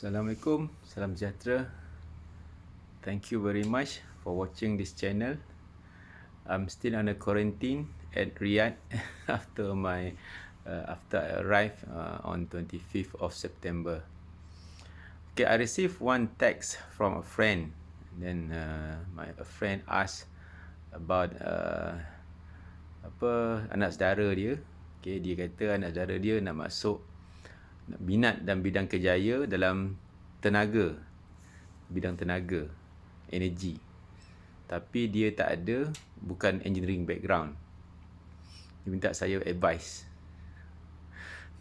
Assalamualaikum, salam sejahtera. Thank you very much for watching this channel. I'm still on a quarantine at Riyadh after I arrived on 25th of September. Okay, I received one text from a friend. Then a friend asked about anak saudara dia. Okay, dia kata anak saudara dia nak masuk minat dan bidang kerjaya dalam bidang tenaga, energi. Tapi dia tak ada, bukan engineering background. Dia minta saya advice.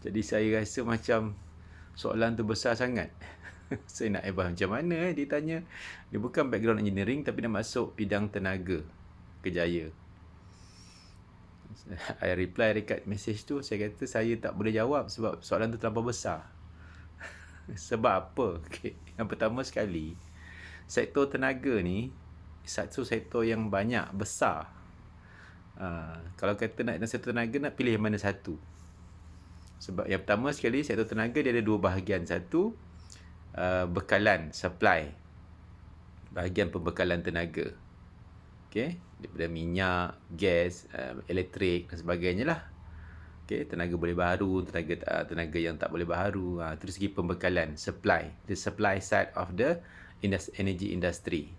Jadi saya rasa macam soalan tu besar sangat. Saya nak advice macam mana dia tanya. Dia bukan background engineering tapi nak masuk bidang tenaga kerjaya. I reply dekat message tu, saya kata saya tak boleh jawab sebab soalan tu terlampau besar. Sebab apa? Okay. Yang pertama sekali, sektor tenaga ni satu sektor yang banyak, besar. Kalau kata nak sektor tenaga, nak pilih mana satu? Sebab yang pertama sekali, sektor tenaga dia ada dua bahagian. Satu, bekalan, supply. Bahagian pembekalan tenaga. Okay, daripada minyak, gas, elektrik dan sebagainya lah. Okay, tenaga boleh baharu, tenaga yang tak boleh baharu. Itu dari segi pembekalan, supply. The supply side of the energy industry.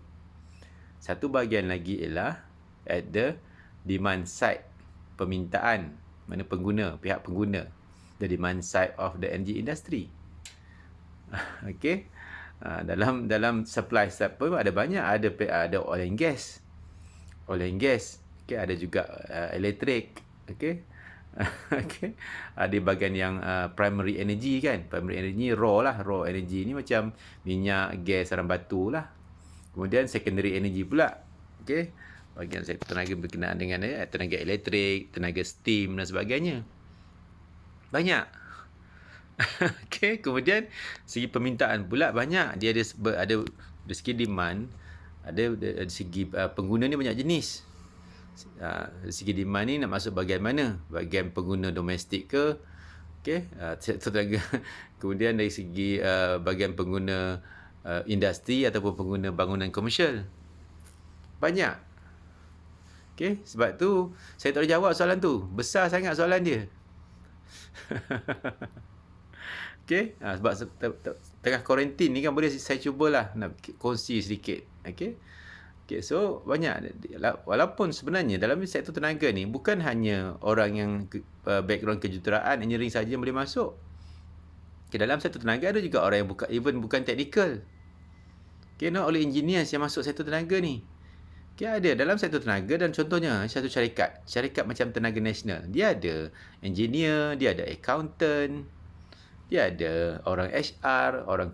Satu bahagian lagi ialah at the demand side, permintaan, mana pengguna, pihak pengguna. The demand side of the energy industry. Okay, dalam supply side pun ada banyak, ada oil and gas. Okay, ada juga elektrik. Okay. Okay. Ada bahagian yang primary energy kan. Primary energy raw energy ni macam minyak, gas, arang batu lah. Kemudian secondary energy pula. Okay. Bahagian sektor tenaga berkenaan dengan tenaga elektrik, tenaga steam dan sebagainya. Banyak. Okay. Kemudian segi permintaan pula banyak. Dia ada dari segi demand, ada dari segi pengguna ni banyak jenis. Dari segi demand ni nak masuk bahagian mana? Bahagian pengguna domestik ke? Okay, sektor tenaga. Kemudian dari segi bahagian pengguna industri ataupun pengguna bangunan komersial. Banyak. Okay, sebab tu saya tak boleh jawab soalan tu. Besar sangat soalan dia. Okay, sebab tengah kuarantin ni kan, boleh saya cubalah nak kongsi sedikit. Okay. Okay, so banyak. Walaupun sebenarnya dalam sektor tenaga ni bukan hanya orang yang background kejuruteraan, engineering saja yang boleh masuk. Okay, dalam sektor tenaga ada juga orang yang bukan technical. Okay, not only engineers yang masuk sektor tenaga ni. Okay, ada dalam sektor tenaga, dan contohnya satu syarikat macam Tenaga Nasional. Dia ada engineer, dia ada accountant, dia ada orang HR, orang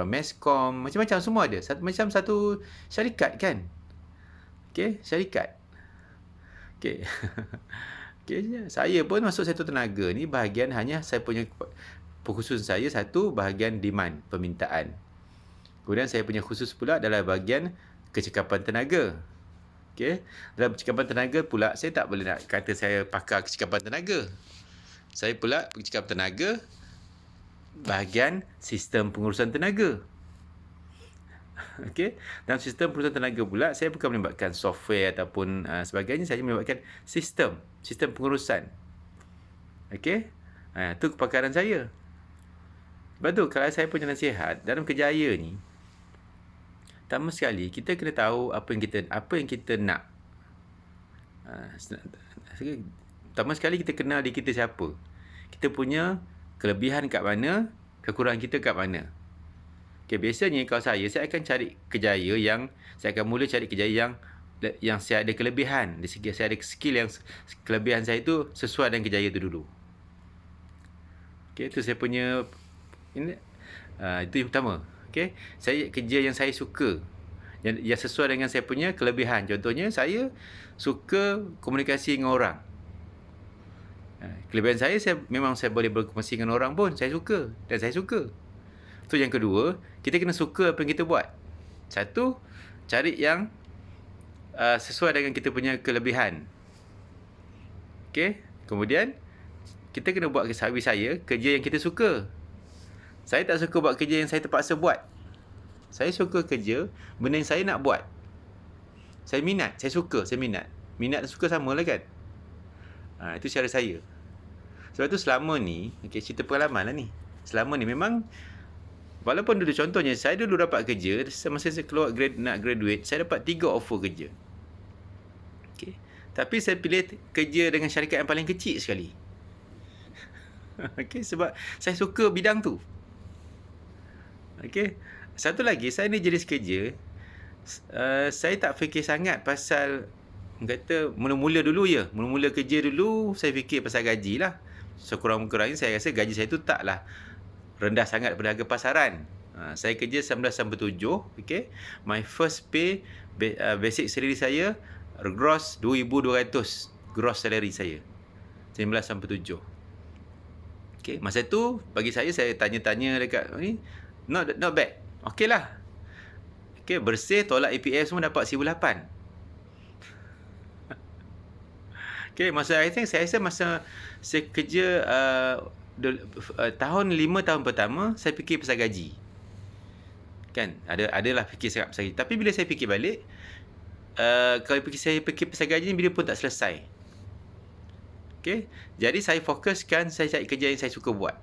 meskom, macam-macam semua ada. Macam satu syarikat kan. Okay, syarikat. Okay. Okay, saya pun masuk sektor tenaga ni bahagian hanya saya punya khusus saya satu bahagian demand, permintaan. Kemudian saya punya khusus pula dalam bahagian kecekapan tenaga. Okay, dalam kecekapan tenaga pula saya tak boleh nak kata saya pakar kecekapan tenaga. Saya pula kecekapan tenaga bahagian sistem pengurusan tenaga. Okey, dalam sistem pengurusan tenaga pula saya bukan melibatkan software ataupun sebagainya, saya melibatkan sistem pengurusan. Okey, itu kepakaran saya. Sebab tu kalau saya punya nasihat dalam kerjaya ni, pertama sekali kita kena tahu apa yang kita nak. Pertama sekali kita kenal diri kita siapa. Kita punya kelebihan kat mana, kekurangan kita kat mana. Okay, biasanya kalau saya akan cari kerjaya yang, saya akan mula cari kerjaya yang saya ada kelebihan. Dari segi saya ada skill yang kelebihan saya tu sesuai dengan kerjaya tu dulu. Okay, itu saya punya, itu yang pertama. Okay, kerja yang saya suka, yang sesuai dengan saya punya kelebihan. Contohnya saya suka komunikasi dengan orang. Kelebihan saya memang saya boleh berkomunikasi dengan orang pun. Saya suka. Dan saya suka. So yang kedua, kita kena suka apa yang kita buat. Satu, cari yang sesuai dengan kita punya kelebihan. Okay. Kemudian kita kena buat, saya kerja yang kita suka. Saya tak suka buat kerja yang saya terpaksa buat. Saya suka kerja benda yang saya nak buat. Saya minat, saya suka, saya minat. Minat dan suka sama lah kan. Itu cara saya. Sebab tu selama ni, okay, cerita pengalaman lah ni. Selama ni memang, walaupun dulu contohnya, saya dulu dapat kerja, semasa saya keluar nak graduate, saya dapat 3 offer kerja. Okay. Tapi saya pilih kerja dengan syarikat yang paling kecil sekali. Okay, sebab saya suka bidang tu. Okay. Satu lagi, saya ni jenis kerja, saya tak fikir sangat pasal, kata mula-mula dulu ya. Mula-mula kerja dulu, saya fikir pasal gaji lah. Sekurang-kurangnya saya rasa gaji saya tu taklah rendah sangat daripada harga pasaran. Saya kerja 1997, okay. My first pay, basic salary saya, gross 2,200. Gross salary saya. 1997. Okay, masa tu, bagi saya tanya-tanya dekat ni, not bad. Okay lah. Okay, bersih, tolak APF semua dapat 1,800. Okay, I think saya rasa masa saya kerja tahun 5 tahun pertama, saya fikir pasal gaji. Kan, adalah fikir sangat pasal gaji. Tapi bila saya fikir balik, kalau saya fikir pasal gaji ni, bila pun tak selesai. Okay, jadi saya fokuskan, saya cari kerja yang saya suka buat.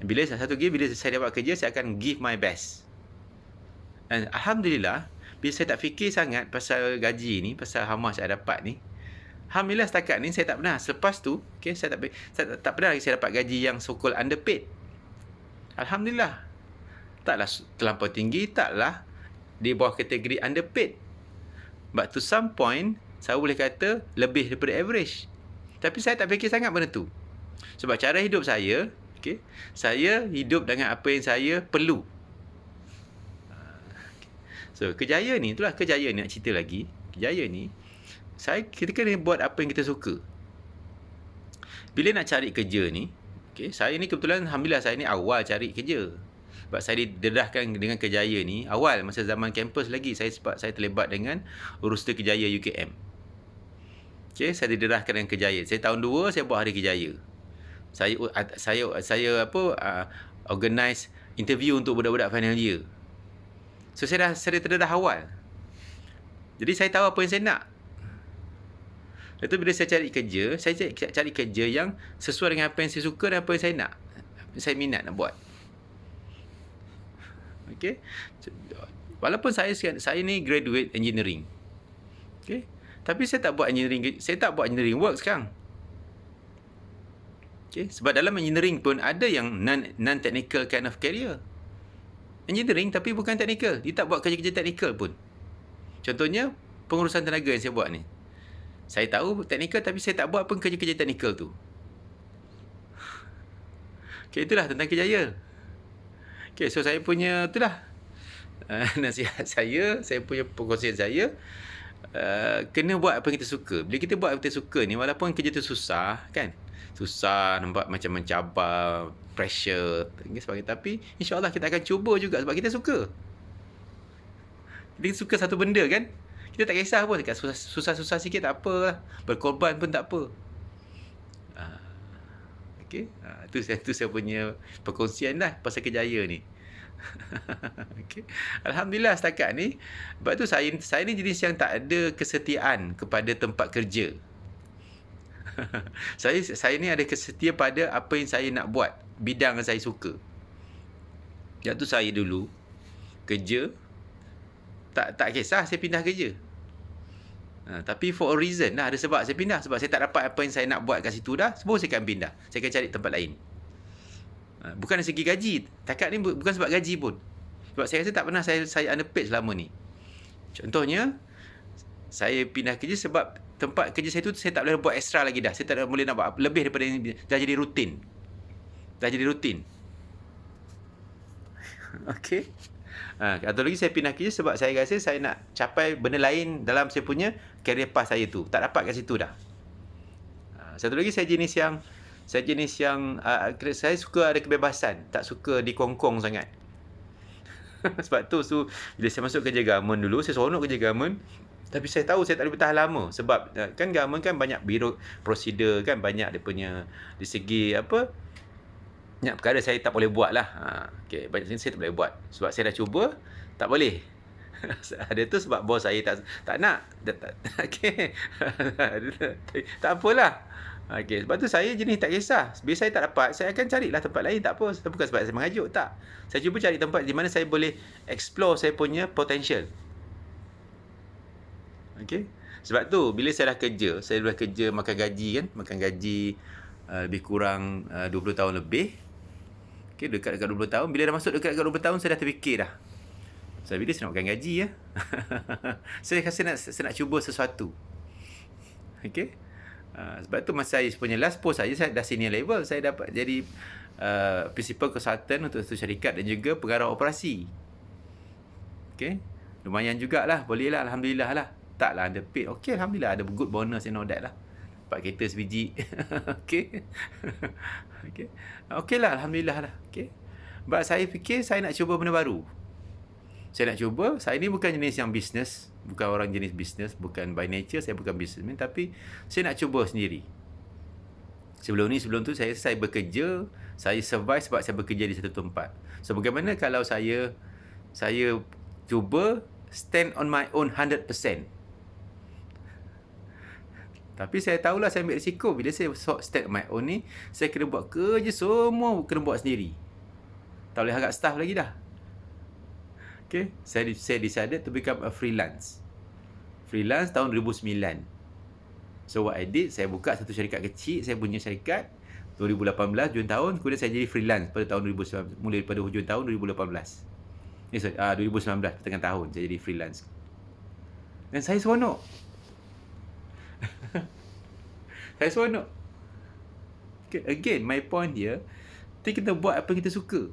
Bila saya dapat kerja, saya akan give my best. Dan Alhamdulillah, bila saya tak fikir sangat pasal gaji ni, pasal how much saya dapat ni, Alhamdulillah setakat ni saya tak pernah. Selepas tu, okay, saya tak pernah lagi saya dapat gaji yang so-called underpaid. Alhamdulillah. Taklah terlampau tinggi, taklah di bawah kategori underpaid. But to some point, saya boleh kata lebih daripada average. Tapi saya tak fikir sangat benda tu. Sebab cara hidup saya, okay, saya hidup dengan apa yang saya perlu. So, kejayaan ni, itulah kejayaan ni, nak cerita lagi. Kejayaan ni, kita kena buat apa yang kita suka. Bila nak cari kerja ni, okay, saya ni kebetulan, Alhamdulillah, saya ni awal cari kerja. Sebab saya didedahkan dengan Kejaya ni, awal masa zaman kampus lagi, saya terlibat dengan Urusta Kejaya UKM. Okay, saya didedahkan dengan Kejaya. Saya tahun 2, saya buat Hari Kejaya. Saya organize interview untuk budak-budak final year. So, saya terdedah awal. Jadi, saya tahu apa yang saya nak. Lepas tu, bila saya cari kerja, saya cari kerja yang sesuai dengan apa yang saya suka dan apa yang saya nak. Saya minat nak buat. Okay. Walaupun saya ni graduate engineering. Okay. Tapi saya tak buat engineering work sekarang. Okay. Sebab dalam engineering pun ada yang non-technical kind of career. Engineering tapi bukan technical. Dia tak buat kerja-kerja technical pun. Contohnya, pengurusan tenaga yang saya buat ni. Saya tahu technical tapi saya tak buat pun kerja-kerja technical tu. Okay, itulah tentang Kejaya. Okay, so saya punya, itulah nasihat saya punya perkongsian saya. Kena buat apa yang kita suka. Bila kita buat apa yang kita suka ni, walaupun kerja tu susah, kan? Susah, nampak macam mencabar, pressure dan sebagainya. Tapi insyaAllah kita akan cuba juga sebab kita suka. Kita suka satu benda kan. Kita tak kisah pun. Dekat susah-susah sikit tak apa. Berkorban pun tak apa. Okay. Itu saya punya perkongsian lah pasal Kejaya ni. Okay. Alhamdulillah setakat ni. Sebab tu saya ni jenis yang tak ada kesetiaan kepada tempat kerja. Saya ni ada kesetia pada apa yang saya nak buat, bidang yang saya suka. Sebab tu saya dulu kerja tak kisah saya pindah kerja. Tapi for a reason lah, ada sebab saya pindah. Sebab saya tak dapat apa yang saya nak buat kat situ dah, semua saya akan pindah. Saya akan cari tempat lain. Bukan dari segi gaji. Takat ni bukan sebab gaji pun. Sebab saya rasa tak pernah saya underpaid selama ni. Contohnya, saya pindah kerja sebab tempat kerja saya tu saya tak boleh buat extra lagi dah. Saya tak boleh nak buat lebih daripada yang dah jadi rutin. Okay. Atau lagi saya pindah kerja sebab saya rasa saya nak capai benda lain dalam saya punya career path saya tu. Tak dapat kat situ dah. Satu lagi saya jenis yang saya suka ada kebebasan. Tak suka dikongkong sangat. Sebab tu bila saya masuk kerja government dulu, saya seronok kerja government. Tapi saya tahu saya tak boleh bertahan lama. Sebab kan government kan banyak biro prosedur kan. Banyak dia punya, di segi apa, banyak perkara saya tak boleh buat lah. Okay, banyak saya tak boleh buat. Sebab saya dah cuba, tak boleh. Ada tu sebab bos saya tak nak. Okay. Tak apalah. Okay, sebab tu saya jenis tak kisah. Bila saya tak dapat, saya akan carilah tempat lain. Tak apa. Bukan sebab saya mengajuk, tak. Saya cuba cari tempat di mana saya boleh explore saya punya potential. Okay. Sebab tu, bila saya dah kerja makan gaji kan. Makan gaji lebih kurang 20 tahun lebih. Okay, dekat-dekat 20 tahun. Bila dah masuk dekat-dekat 20 tahun, saya dah terfikir dah. Saya bila saya nak makan gaji ya. Saya rasa saya nak cuba sesuatu. Okay. Sebab tu masa saya punya last post saya dah senior level. Saya dapat jadi principal consultant untuk satu syarikat dan juga pengarah operasi. Okay. Lumayan jugalah. Boleh lah. Alhamdulillah lah. Taklah ada paid. Okay, Alhamdulillah. Ada good bonus and all that lah. Dapat kereta sebiji. Okay. Okay. Okay lah. Alhamdulillah lah. Okay. Sebab saya fikir saya nak cuba benda baru. Saya nak cuba. Saya ni bukan jenis yang bisnes. Bukan orang jenis bisnes. Bukan by nature. Saya bukan businessman. Tapi saya nak cuba sendiri. Sebelum tu saya bekerja. Saya survive sebab saya bekerja di satu tempat. So bagaimana kalau saya cuba stand on my own 100%. Tapi saya tahulah saya ambil risiko. Bila saya stand on my own ni, saya kena buat kerja semua kena buat sendiri. Tak boleh harap staff lagi dah. Okay, saya decided to become a freelance. Freelance tahun 2009. So what I did, saya buka satu syarikat kecil, saya punya syarikat 2018 hujung tahun, kemudian saya jadi freelance pada tahun 2019, mulai daripada hujung tahun 2018. 2019 tengah tahun saya jadi freelance. Dan saya seronok. Saya seronok. Okay, again, my point here, kita buat apa yang kita suka.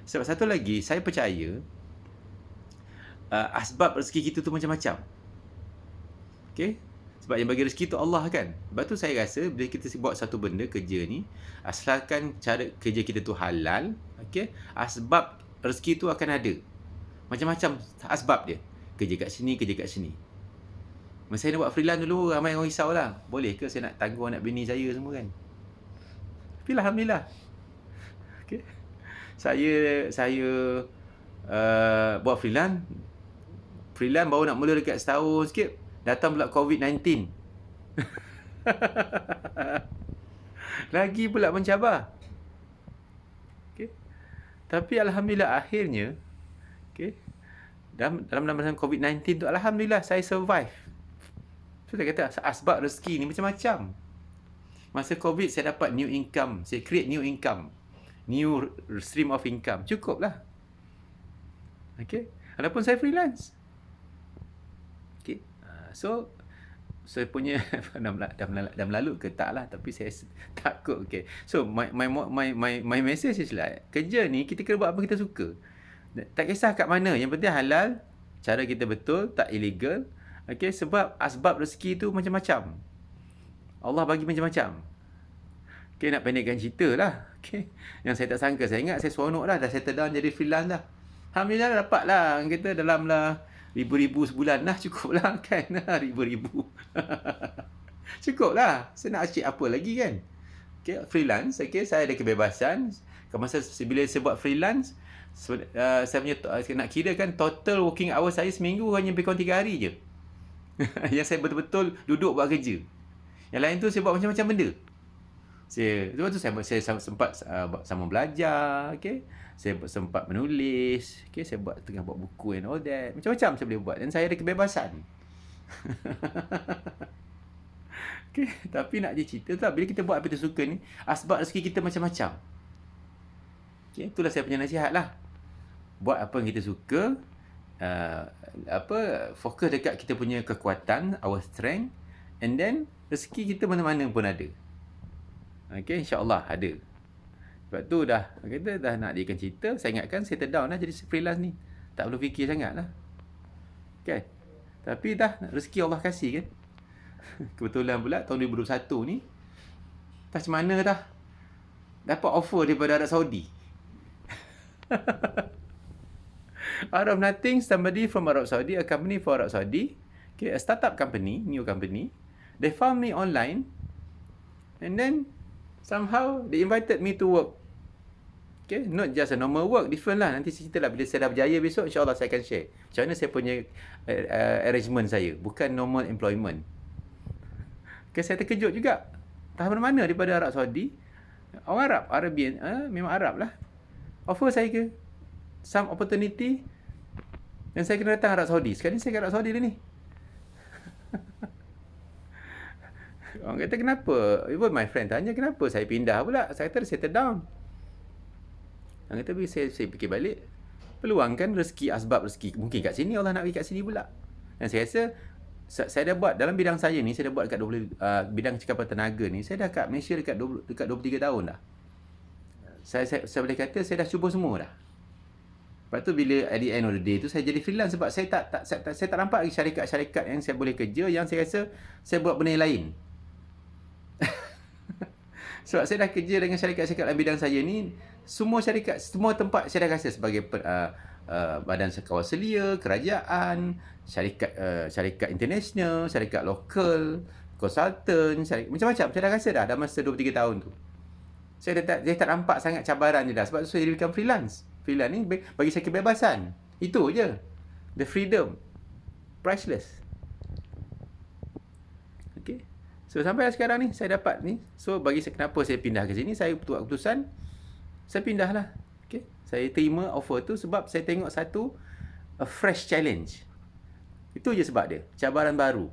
Sebab satu lagi, saya percaya asbab rezeki kita tu macam-macam. Okay? Sebab yang bagi rezeki tu Allah kan. Sebab tu saya rasa bila kita buat satu benda kerja ni, asalkan cara kerja kita tu halal, okay, asbab rezeki tu akan ada. Macam-macam asbab dia. Kerja kat sini, kerja kat sini. Masa saya nak buat freelance dulu, ramai orang risau lah. Boleh ke saya nak tanggung anak bini saya semua kan? Tapi Alhamdulillah. Okay. Saya buat freelance. Freelance baru nak mula dekat setahun sikit. Datang pula COVID-19. Lagi pula mencabar. Okay. Tapi Alhamdulillah akhirnya, okay, dalam masa COVID-19 tu, Alhamdulillah saya survive. So saya kata asbab rezeki ni macam-macam. Masa COVID saya dapat new income. Saya create new income. New stream of income. Cukup lah. Okay. Walaupun saya freelance. Okay. So saya punya dah melalu ke tak lah, tapi saya takut. Okay. So my message is like, kerja ni kita kena buat apa kita suka. Tak kisah kat mana, yang penting halal, cara kita betul, tak illegal. Okay, sebab asbab rezeki tu macam-macam. Allah bagi macam-macam. Okay, nak pendekkan cerita lah. Okay. Yang saya tak sangka, saya ingat saya seronok dah settle down jadi freelance dah. Alhamdulillah dapat lah. Kita dalam lah ribu-ribu sebulan lah, cukup lah kan. Ribu-ribu. Cukup lah. Saya nak achieve apa lagi kan. Okay, freelance. Okay, saya ada kebebasan. Masa bila saya buat freelance, saya punya nak kira kan total working hour saya seminggu hanya lebih kurang 3 hari je. Yang saya betul-betul duduk buat kerja. Yang lain tu saya buat macam-macam benda. Sebab tu saya sempat sama belajar, okay? Saya sempat menulis, okay? Saya tengah buat buku and all that. Macam-macam saya boleh buat dan saya ada kebebasan. Okay? Tapi nak je cerita tak, bila kita buat apa kita suka ni, asbab rezeki kita macam-macam. Okay? Itulah saya punya nasihat lah. Buat apa yang kita suka, fokus dekat kita punya kekuatan, our strength, and then rezeki kita mana-mana pun ada. Okay, insyaAllah ada. Sebab tu dah nak jadikan cerita, saya ingatkan settle down lah jadi freelance ni. Tak perlu fikir sangat lah. Okay. Tapi dah rezeki Allah kasih kan. Kebetulan pula tahun 2021 ni, tak macam mana dah dapat offer daripada Arab Saudi. Out of nothing, somebody from Arab Saudi, a company for Arab Saudi, okay, a startup company, new company, they found me online, and then somehow they invited me to work Okay, not just a normal work, different lah. Nanti cerita lah bila saya dah berjaya besok, insyaAllah saya akan share. Macam mana saya punya arrangement saya, bukan normal employment. Okay, saya terkejut juga. Entah mana-mana daripada Arab Saudi, orang Arab, Arabian, memang Arab lah. Offer saya ke some opportunity, dan saya kena datang Arab Saudi. Sekarang ni saya kat Arab Saudi dah ni. Orang kata kenapa? Even my friend tanya kenapa saya pindah pula. Saya kata settle down. Orang kata saya fikir balik, peluang kan rezeki, asbab rezeki. Mungkin kat sini Allah nak pergi kat sini pula. Dan saya rasa saya dah buat dalam bidang saya ni, saya dah buat dekat 20 bidang cekapan tenaga ni, saya dah kat Malaysia dekat 23 tahun dah. Saya boleh kata saya dah cuba semua dah. Lepas tu bila at the end of the day tu saya jadi freelance sebab saya tak nampak lagi syarikat-syarikat yang saya boleh kerja, yang saya rasa saya buat benda yang lain. Sebab saya dah kerja dengan syarikat-syarikat dalam bidang saya ni, semua syarikat, semua tempat saya dah rasa sebagai badan kawaselia, kerajaan, syarikat international, syarikat lokal, konsultan, macam-macam saya dah rasa dah dalam masa 23 tahun tu. Saya tak nampak sangat cabaran je dah. Sebab tu saya become freelance. Freelance ni bagi saya kebebasan. Itu je. The freedom. Priceless. Okay. So sampai sekarang ni saya dapat ni. So bagi saya, kenapa saya pindah ke sini, saya buat keputusan, saya pindah lah. Okay. Saya terima offer tu sebab saya tengok satu a fresh challenge. Itu je sebab dia. Cabaran baru.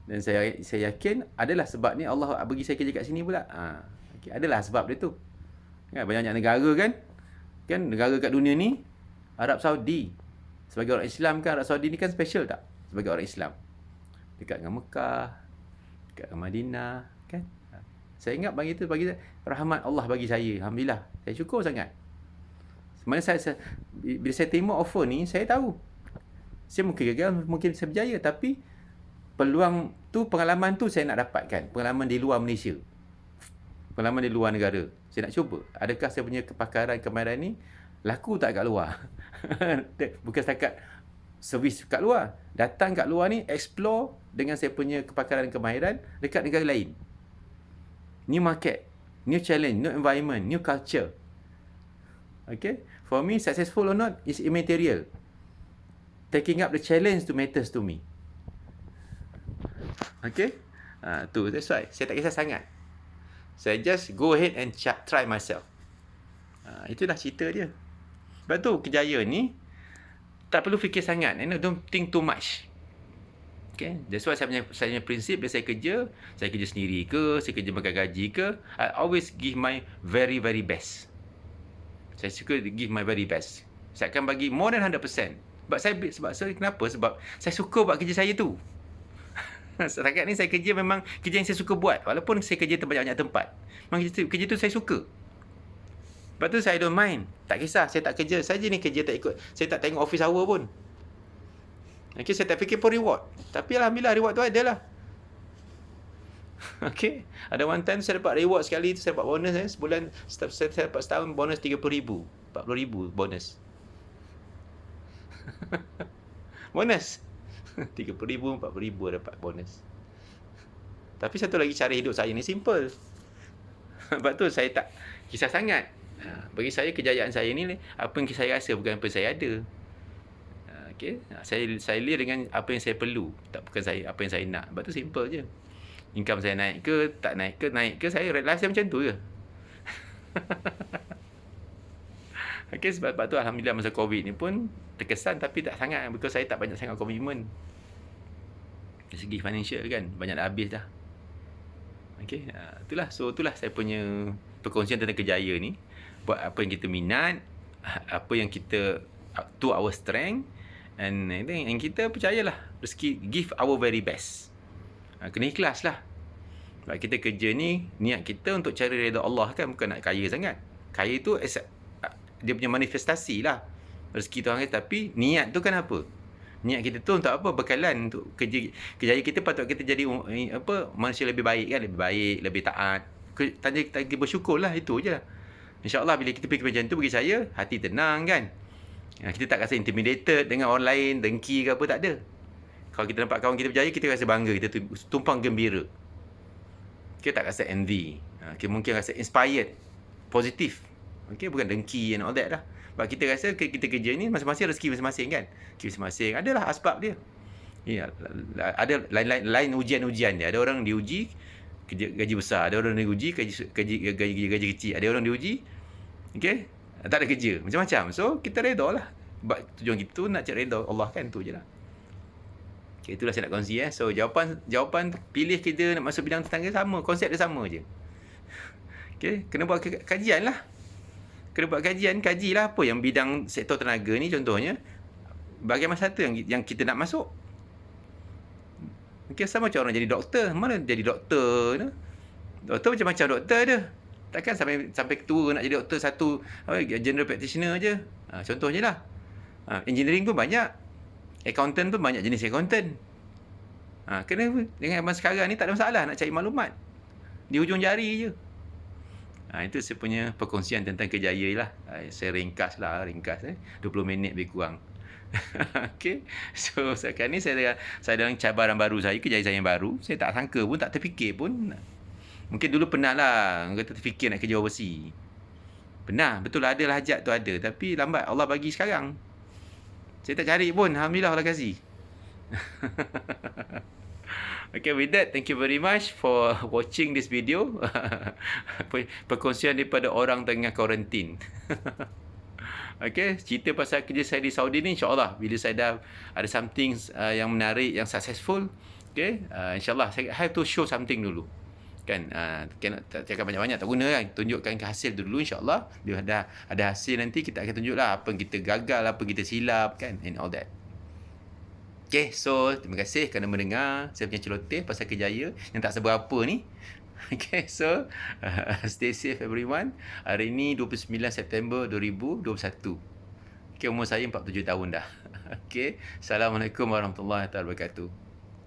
Dan saya yakin adalah sebab ni Allah bagi saya kerja kat sini pula. Okay. Adalah sebab dia tu. Banyak negara kan negara kat dunia ni, Arab Saudi. Sebagai orang Islam kan, Arab Saudi ni kan special tak? Sebagai orang Islam. Dekat dengan Mekah, dekat dengan Madinah, kan? Saya ingat bagi rahmat Allah bagi saya. Alhamdulillah. Saya syukur sangat. Sebenarnya bila saya terima offer ni, saya tahu saya mungkin gagal, mungkin saya berjaya, tapi peluang tu, pengalaman tu saya nak dapatkan. Pengalaman di luar Malaysia. Pengalaman di luar negara. Saya nak cuba. Adakah saya punya kepakaran, kemahiran ni laku tak kat luar? Bukan setakat servis kat luar. Datang kat luar ni, explore dengan saya punya kepakaran, kemahiran dekat negara lain. New market, new challenge, new environment, new culture. Okay? For me, successful or not is immaterial. Taking up the challenge to matters to me. Okay? That's why. Saya tak kisah sangat. Saya just go ahead and try myself. Itulah cerita dia. Sebab tu kejayaan ni tak perlu fikir sangat. Don't think too much. Okay? That's why saya punya prinsip bila saya kerja sendiri ke, saya kerja makan gaji ke, I always give my very, very best. Saya suka give my very best. Saya akan bagi more than 100%. Sebab kenapa? Sebab saya suka buat kerja saya tu. Setakat ni saya kerja memang kerja yang saya suka buat. Walaupun saya kerja banyak-banyak tempat, memang kerja tu saya suka. Lepas tu saya don't mind. Tak kisah, saya tak kerja saja ni, kerja tak ikut. Saya tak tengok office hour pun. Okay, saya tak fikir pun reward. Tapi Alhamdulillah reward tu ada lah. Okay, ada one time saya dapat reward sekali tu, saya dapat bonus sebulan, saya dapat setahun bonus 30,000, 40,000 bonus. Bonus 30,000, 40,000 dapat bonus. Tapi satu lagi, cara hidup saya ni simple. Sebab tu saya tak kisah sangat. Bagi saya kejayaan saya ni, apa yang saya rasa bukan apa yang saya ada. Okay? Saya lihat dengan apa yang saya perlu, bukan apa yang saya nak. Sebab tu simple je. Income saya naik ke, tak naik ke, saya life saya macam tu je. Okay, sebab tu Alhamdulillah masa COVID ni pun terkesan, tapi tak sangat, because saya tak banyak sangat komitmen dari segi financial kan, banyak dah habis dah. Okay, itulah saya punya perkongsian tentang kejayaan ni. Buat apa yang kita minat, apa yang kita to our strength, and kita percayalah rezeki, give our very best. Kena ikhlas lah. Sebab kita kerja ni, niat kita untuk cari redha Allah kan, bukan nak kaya sangat. Kaya tu dia punya manifestasi lah rezeki tu, tapi niat tu kan apa? Niat kita tu untuk apa? Bekalan untuk kejayaan kita. Patut kita jadi manusia lebih baik kan, lebih baik, lebih taat. Tanya kita bersyukur lah, itu je. InsyaAllah bila kita fikir macam tu, bagi saya hati tenang kan. Kita tak rasa intimidated dengan orang lain, dengki ke apa, tak ada. Kalau kita nampak kawan kita berjaya, kita rasa bangga, kita tumpang gembira. Kita tak rasa envy. Kita mungkin rasa inspired, positif. Okay, bukan dengki and all that lah. Sebab kita rasa kita kerja ni masing-masing rezeki masing-masing kan. Rezeki masing-masing. Adalah asbab dia. Ya, ada lain ujian-ujian dia. Ada orang diuji gaji besar, ada orang diuji gaji kecil, ada orang diuji okey, tak ada kerja, macam-macam. So kita redha lah. Sebab tujuan kita nak cari redha Allah kan, tu je lah. Okay, itulah saya nak kongsi. So jawapan pilih kita nak masuk bidang tetangga sama, konsep dia sama je. Okay, kena buat kajian lah. Kena buat kajian, kajilah apa yang bidang sektor tenaga ni contohnya. Bahagian mana satu yang kita nak masuk. Okay, sama macam orang jadi doktor. Mana jadi doktor ni? Doktor macam-macam doktor dia. Takkan sampai ketua nak jadi doktor satu general practitioner je. Contohnya lah. Engineering pun banyak. Accountant pun banyak jenis accountant. Kena dengan zaman sekarang ni tak ada masalah nak cari maklumat. Di hujung jari je. Itu saya punya perkongsian tentang Kejaya lah. Saya ringkas 20 minit lebih kurang. Okay. So sekarang ni saya dalam cabaran baru saya, kerjaya saya yang baru. Saya tak sangka pun, tak terfikir pun. Mungkin dulu pernah lah kata terfikir nak kerja overseas. Pernah, betul lah, ada hajat tu ada. Tapi lambat Allah bagi sekarang. Saya tak cari pun, alhamdulillah Allah kasih. Okay, with that, thank you very much for watching this video. Perkongsian daripada orang tengah kuarantin. Okay, cerita pasal kerja saya di Saudi ni, insyaAllah bila saya dah ada something yang menarik, yang successful, okay, insyaAllah saya have to show something dulu. Kan, tak cakap banyak-banyak, tak guna kan, tunjukkan ke hasil dulu, insyaAllah. Bila dah ada hasil nanti, kita akan tunjuklah apa yang kita gagal, apa yang kita silap, kan, and all that. Okay, so terima kasih kerana mendengar saya punya celoteh pasal Kejaya yang tak seberapa ni. Okay, so stay safe everyone. Hari ni 29 September 2021. Okay, umur saya 47 tahun dah. Okay, Assalamualaikum warahmatullahi wabarakatuh.